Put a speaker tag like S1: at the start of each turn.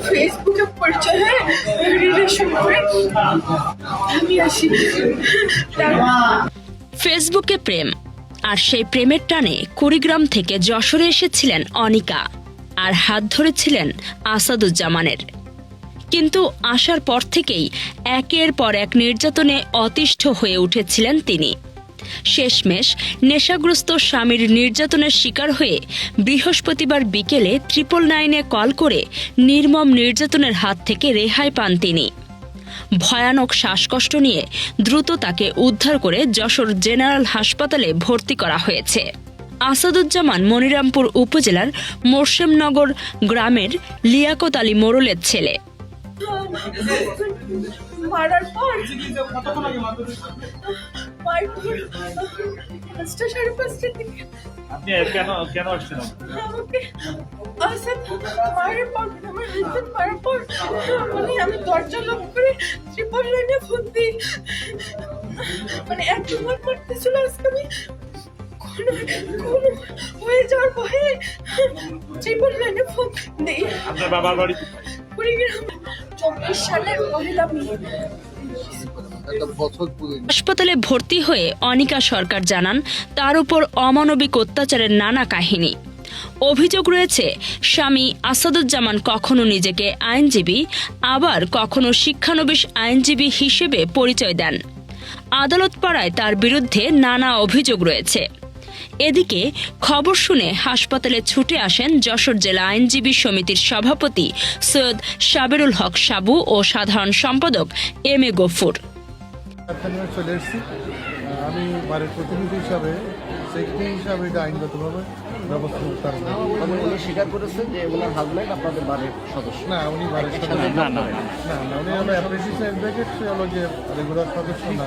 S1: ফেসবুকে পরিচয় হয়, রিলেশন করে আমি আসি।
S2: ফেসবুকে প্রেম, আর সেই প্রেমের টানে কুড়িগ্রাম থেকে যশোরে এসেছিলেন অনিকা, আর হাত ধরেছিলেন আসাদুজ্জামানের। কিন্তু আসার পর থেকেই একের পর এক নির্যাতনে অতিষ্ঠ হয়ে উঠেছিলেন তিনি। শেষমেশ নেশাগ্রস্ত স্বামীর নির্যাতনের শিকার হয়ে বৃহস্পতিবার বিকেলে 999-এ কল করে নির্মম নির্যাতনের হাত থেকে রেহাই পান তিনি। ভয়ানক শ্বাসকষ্ট নিয়ে দ্রুত তাকে উদ্ধার করে যশোর জেনারেল হাসপাতালে ভর্তি করা হয়েছে। আসাদুজ্জামান মনিরামপুর উপজেলার মোরশেমনগর গ্রামের লিয়াকত আলী মোড়লের ছেলে।
S1: মারার পর পাঁচটা সাড়ে পাঁচটার দিকে
S3: আপনি কেন আসছেন?
S1: আমাকে আসাদ মারার পর, আমার হাজবেন্ড মারার পর মানে আমি দরজা লক করে 999-এ ফোন দিই। মানে এত ভয় করতেছিল আজকে আমি কোনো হয়ে যাওয়ার ভয়ে 999-এ ফোন দিই।
S3: আপনার বাবার বাড়ি
S1: কুড়িগ্রাম। 24 সালের পহেলা মে।
S2: হাসপাতালে ভর্তি হয়ে অনিকা সরকার জানান, তার উপর অমানবিক অত্যাচারের নানা কাহিনী। অভিযোগ রয়েছে, স্বামী আসাদুজ্জামান কখনো নিজেকে আইনজীবী, আবার কখনো শিক্ষানবিশ আইনজীবী হিসেবে পরিচয় দেন। আদালত পাড়ায় তার বিরুদ্ধে নানা অভিযোগ রয়েছে। এদিকে খবর শুনে হাসপাতালে ছুটে আসেন যশোর জেলা আইনজীবী সমিতির সভাপতি সৈয়দ সাবেরুল হক সাবু ও সাধারণ সম্পাদক এম এ গফুর।
S4: চলে এসেছি আমি বাড়ির প্রতিনিধি হিসাবে, সেক্রেটারি হিসাবে এটা আইনগতভাবে ব্যবস্থা করতে পারবো।
S5: উনি স্বীকার করেছেন যে ওনার হাজব্যান্ড আপনাদের বাড়ির সদস্য।
S4: না, উনি বাড়ির সদস্য
S3: না
S4: না, উনি হলো অ্যাপ্রেন্টিস অ্যাডভোকেট, সে হলো যে রেগুলার সদস্য না।